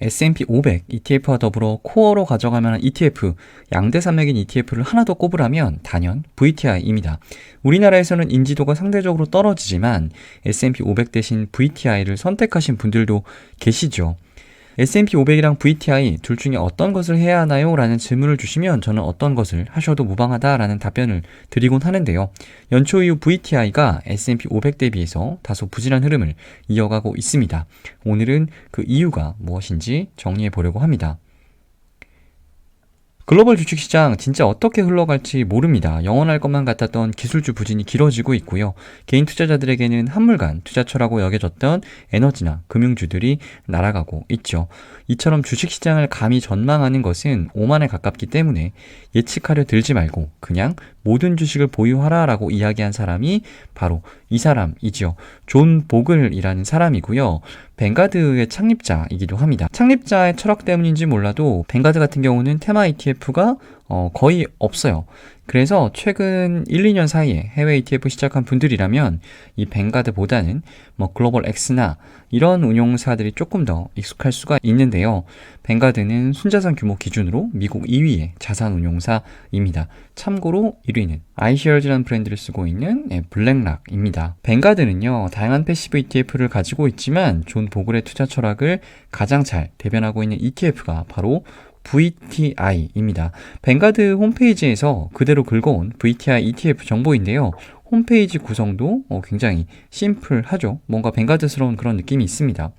S&P 500 ETF와 더불어 코어로 가져갈 만한 ETF, 양대 산맥인 ETF를 하나 더 꼽으라면 단연 VTI입니다. 우리나라에서는 인지도가 상대적으로 떨어지지만 S&P 500 대신 VTI를 선택하신 분들도 계시죠. S&P 500이랑 VTI 둘 중에 어떤 것을 해야 하나요? 라는 질문을 주시면 저는 어떤 것을 하셔도 무방하다라는 답변을 드리곤 하는데요. 연초 이후 VTI가 S&P 500 대비해서 다소 부진한 흐름을 이어가고 있습니다. 오늘은 그 이유가 무엇인지 정리해 보려고 합니다. 글로벌 주식시장 진짜 어떻게 흘러갈지 모릅니다. 영원할 것만 같았던 기술주 부진이 길어지고 있고요. 개인 투자자들에게는 한물간 투자처라고 여겨졌던 에너지나 금융주들이 날아가고 있죠. 이처럼 주식시장을 감히 전망하는 것은 오만에 가깝기 때문에 예측하려 들지 말고 그냥 모든 주식을 보유하라 라고 이야기한 사람이 바로 이 사람이죠. 존 보글이라는 사람이고요. 뱅가드의 창립자이기도 합니다. 창립자의 철학 때문인지 몰라도 뱅가드 같은 경우는 테마 ETF가 거의 없어요. 그래서 최근 1, 2년 사이에 해외 ETF 시작한 분들이라면 이 뱅가드보다는 글로벌 X나 이런 운용사들이 조금 더 익숙할 수가 있는데요. 뱅가드는 순자산 규모 기준으로 미국 2위의 자산 운용사입니다. 참고로 1위는 iShares라는 브랜드를 쓰고 있는 블랙락입니다. 뱅가드는요, 다양한 패시브 ETF를 가지고 있지만 존 보글의 투자 철학을 가장 잘 대변하고 있는 ETF가 바로 VTI입니다. 뱅가드 홈페이지에서 그대로 긁어온 VTI ETF 정보인데요. 홈페이지 구성도 굉장히 심플하죠. 뭔가 뱅가드스러운 그런 느낌이 있습니다.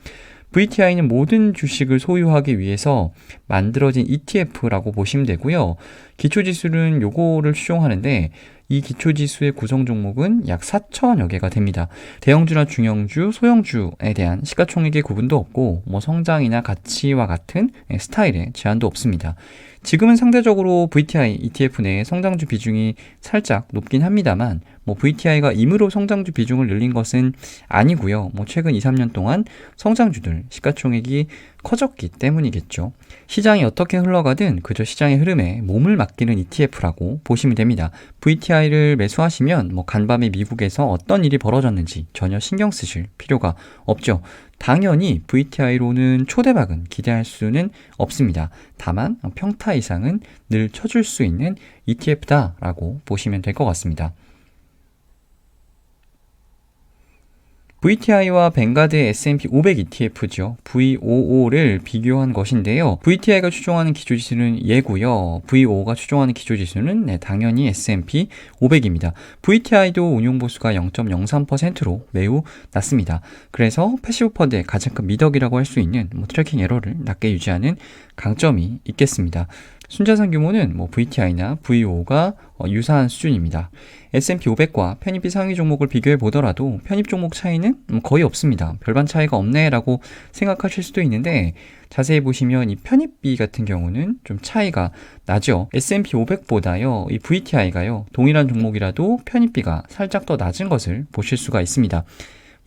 VTI는 모든 주식을 소유하기 위해서 만들어진 ETF라고 보시면 되고요. 기초지수는 요거를 추종하는데 이 기초지수의 구성 종목은 약 4천여 개가 됩니다. 대형주나 중형주, 소형주에 대한 시가총액의 구분도 없고 성장이나 가치와 같은 스타일의 제한도 없습니다. 지금은 상대적으로 VTI ETF 내에 성장주 비중이 살짝 높긴 합니다만 VTI가 임의로 성장주 비중을 늘린 것은 아니고요. 최근 2, 3년 동안 성장주들 시가총액이 커졌기 때문이겠죠. 시장이 어떻게 흘러가든 그저 시장의 흐름에 몸을 맡기는 ETF라고 보시면 됩니다. VTI를 매수하시면 간밤에 미국에서 어떤 일이 벌어졌는지 전혀 신경 쓰실 필요가 없죠. 당연히 VTI로는 초대박은 기대할 수는 없습니다. 다만 평타 이상은 늘 쳐줄 수 있는 ETF다라고 보시면 될 것 같습니다. VTI와 뱅가드의 S&P 500 ETF죠. VOO를 비교한 것인데요. VTI가 추종하는 기초지수는 얘고요. VOO가 추종하는 기초지수는 당연히 S&P 500입니다. VTI도 운용보수가 0.03%로 매우 낮습니다. 그래서 패시브 펀드의 가장 큰 미덕이라고 할 수 있는 트래킹 에러를 낮게 유지하는 강점이 있겠습니다. 순자산 규모는 VTI나 VO가 유사한 수준입니다. S&P 500과 편입비 상위 종목을 비교해 보더라도 편입 종목 차이는 거의 없습니다. 별반 차이가 없네라고 생각하실 수도 있는데 자세히 보시면 이 편입비 같은 경우는 좀 차이가 나죠. S&P 500보다요, 이 VTI가요, 동일한 종목이라도 편입비가 살짝 더 낮은 것을 보실 수가 있습니다.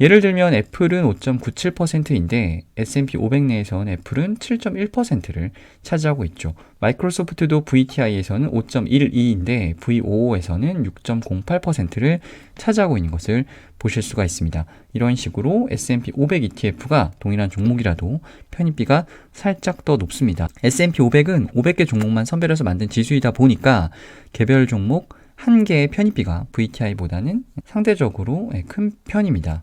예를 들면 애플은 5.97%인데 S&P 500 내에서는 애플은 7.1%를 차지하고 있죠. 마이크로소프트도 VTI에서는 5.12인데 VOO에서는 6.08%를 차지하고 있는 것을 보실 수가 있습니다. 이런 식으로 S&P 500 ETF가 동일한 종목이라도 편입비가 살짝 더 높습니다. S&P 500은 500개 종목만 선별해서 만든 지수이다 보니까 개별 종목 한 개의 편입비가 VTI보다는 상대적으로 큰 편입니다.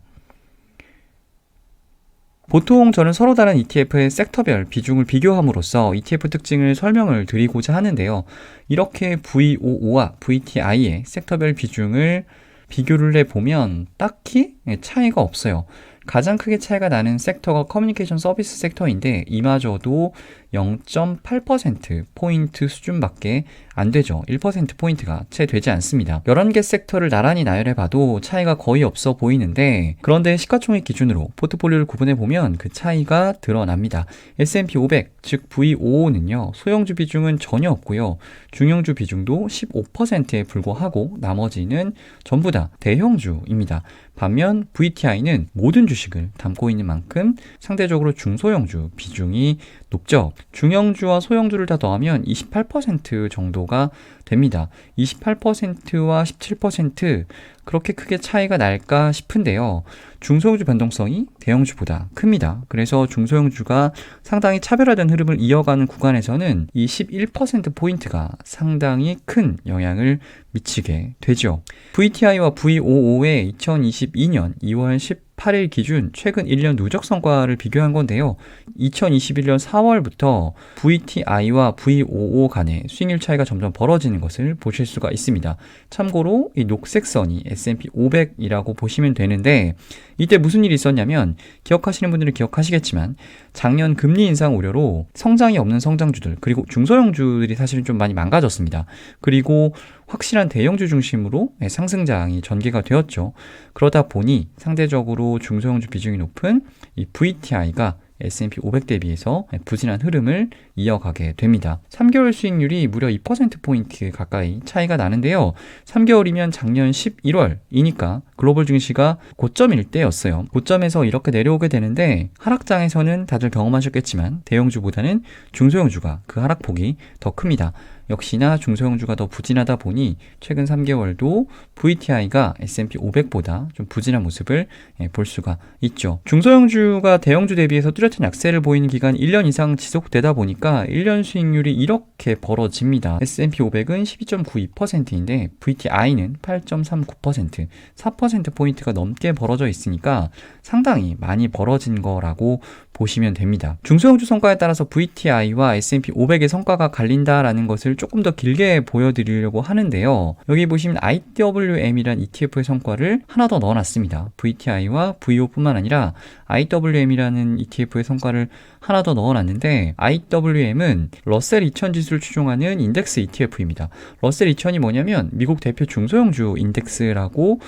보통 저는 서로 다른 ETF의 섹터별 비중을 비교함으로써 ETF 특징을 설명을 드리고자 하는데요. 이렇게 VOO와 VTI의 섹터별 비중을 비교를 해보면 딱히 차이가 없어요. 가장 크게 차이가 나는 섹터가 커뮤니케이션 서비스 섹터인데 이마저도 0.8%포인트 수준밖에 안 되죠. 1%포인트가 채 되지 않습니다. 11개 섹터를 나란히 나열해봐도 차이가 거의 없어 보이는데 그런데 시가총액 기준으로 포트폴리오를 구분해보면 그 차이가 드러납니다. S&P 500, 즉 VOO는요. 소형주 비중은 전혀 없고요. 중형주 비중도 15%에 불과하고 나머지는 전부 다 대형주입니다. 반면 VTI는 모든 주식을 담고 있는 만큼 상대적으로 중소형주 비중이 높죠. 중형주와 소형주를 다 더하면 28% 정도가 정도가 됩니다. 28%와 17% 그렇게 크게 차이가 날까 싶은데요. 중소형주 변동성이 대형주보다 큽니다. 그래서 중소형주가 상당히 차별화된 흐름을 이어가는 구간에서는 이 11%포인트가 상당히 큰 영향을 미치게 되죠. VTI와 VOO의 2022년 2월 18일 기준 최근 1년 누적 성과를 비교한 건데요. 2021년 4월부터 VTI와 VOO 간의 수익률 차이가 점점 벌어지는 것을 보실 수가 있습니다. 참고로 이 녹색 선이 S&P 500이라고 보시면 되는데, 이때 무슨 일이 있었냐면, 기억하시는 분들은 기억하시겠지만 작년 금리 인상 우려로 성장이 없는 성장주들, 그리고 중소형주들이 사실은 좀 많이 망가졌습니다. 그리고 확실한 대형주 중심으로 상승장이 전개가 되었죠. 그러다 보니 상대적으로 중소형주 비중이 높은 이 VTI가 S&P 500 대비해서 부진한 흐름을 이어가게 됩니다. 3개월 수익률이 무려 2%포인트 가까이 차이가 나는데요. 3개월이면 작년 11월이니까 글로벌 증시가 고점일 때였어요. 고점에서 이렇게 내려오게 되는데, 하락장에서는 다들 경험하셨겠지만 대형주보다는 중소형주가 그 하락폭이 더 큽니다. 역시나 중소형주가 더 부진하다 보니 최근 3개월도 VTI가 S&P 500보다 좀 부진한 모습을 볼 수가 있죠. 중소형주가 대형주 대비해서 뚜렷한 약세를 보이는 기간 1년 이상 지속되다 보니까 1년 수익률이 이렇게 벌어집니다. S&P 500은 12.92%인데 VTI는 8.39%, 4%포인트가 넘게 벌어져 있으니까 상당히 많이 벌어진 거라고 보시면 됩니다. 중소형주 성과에 따라서 VTI와 S&P 500의 성과가 갈린다라는 것을 조금 더 길게 보여드리려고 하는데요. 여기 보시면 IWM이란 ETF의 성과를 하나 더 넣어놨습니다. VTI와 VO뿐만 아니라 IWM이라는 ETF의 성과를 하나 더 넣어놨는데, IWM은 러셀 2000 지수를 추종하는 인덱스 ETF입니다. 러셀 2000이 뭐냐면 미국 대표 중소형주 인덱스라고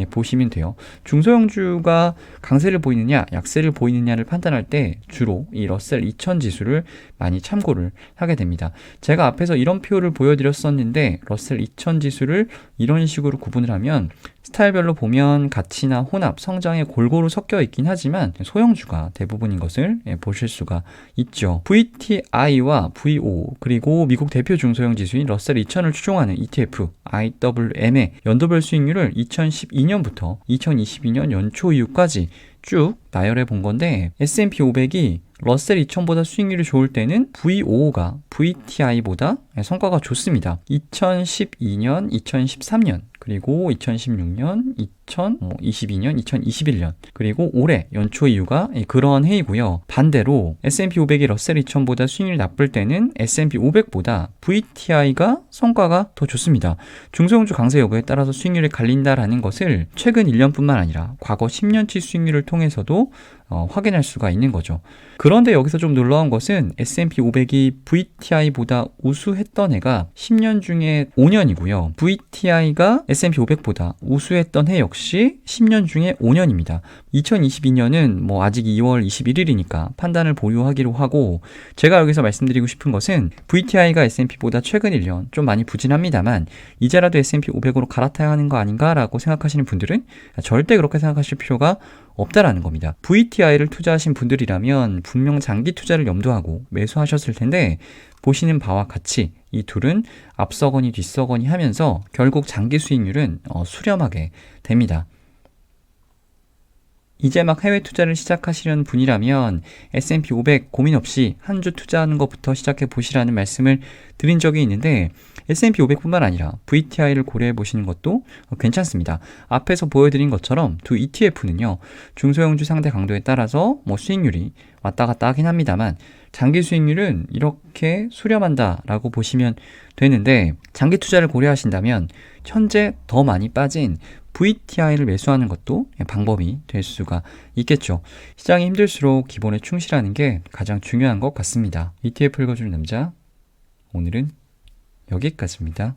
보시면 돼요. 중소형주가 강세를 보이느냐 약세를 보이느냐를 판단할 때 주로 이 러셀 2000 지수를 많이 참고를 하게 됩니다. 제가 앞에서 이런 표를 보여드렸었는데, 러셀 2000 지수를 이런 식으로 구분을 하면 스타일별로 보면 가치나 혼합, 성장에 골고루 섞여 있긴 하지만 소형주가 대부분인 것을 보실 수가 있죠. VTI와 VO, 그리고 미국 대표 중소형 지수인 러셀 2000을 추종하는 ETF IWM의 연도별 수익률을 2012년부터 2022년 연초 이후까지 쭉 나열해 본 건데, S&P 500이 러셀 2000보다 수익률이 좋을 때는 VO가 VTI보다 성과가 좋습니다. 2012년, 2013년, 그리고 2016년, 2022년, 2021년, 그리고 올해 연초 이후가 그러한 해이고요. 반대로 S&P 500이 러셀 2000보다 수익률이 나쁠 때는 S&P 500보다 VTI가 성과가 더 좋습니다. 중소형주 강세 여부에 따라서 수익률이 갈린다라는 것을 최근 1년뿐만 아니라 과거 10년치 수익률을 통해서도 확인할 수가 있는 거죠. 그런데 여기서 좀 놀라운 것은 S&P 500이 VTI보다 우수했던 해가 10년 중에 5년이고요. VTI가 S&P 500보다 우수했던 해 역시 10년 중에 5년입니다. 2022년은 아직 2월 21일이니까 판단을 보유하기로 하고, 제가 여기서 말씀드리고 싶은 것은 VTI가 S&P보다 최근 1년 좀 많이 부진합니다만 이제라도 S&P 500으로 갈아타야 하는 거 아닌가라고 생각하시는 분들은 절대 그렇게 생각하실 필요가 없다라는 겁니다. VTI를 투자하신 분들이라면 분명 장기 투자를 염두하고 매수하셨을 텐데, 보시는 바와 같이 이 둘은 앞서거니 뒤서거니 하면서 결국 장기 수익률은 수렴하게 됩니다. 이제 막 해외 투자를 시작하시려는 분이라면 S&P 500 고민 없이 한 주 투자하는 것부터 시작해 보시라는 말씀을 드린 적이 있는데, S&P 500뿐만 아니라 VTI를 고려해 보시는 것도 괜찮습니다. 앞에서 보여드린 것처럼 두 ETF는요, 중소형주 상대 강도에 따라서 수익률이 왔다 갔다 하긴 합니다만 장기 수익률은 이렇게 수렴한다라고 보시면 되는데, 장기 투자를 고려하신다면 현재 더 많이 빠진 VTI를 매수하는 것도 방법이 될 수가 있겠죠. 시장이 힘들수록 기본에 충실하는 게 가장 중요한 것 같습니다. ETF 읽어주는 남자, 오늘은 여기까지입니다.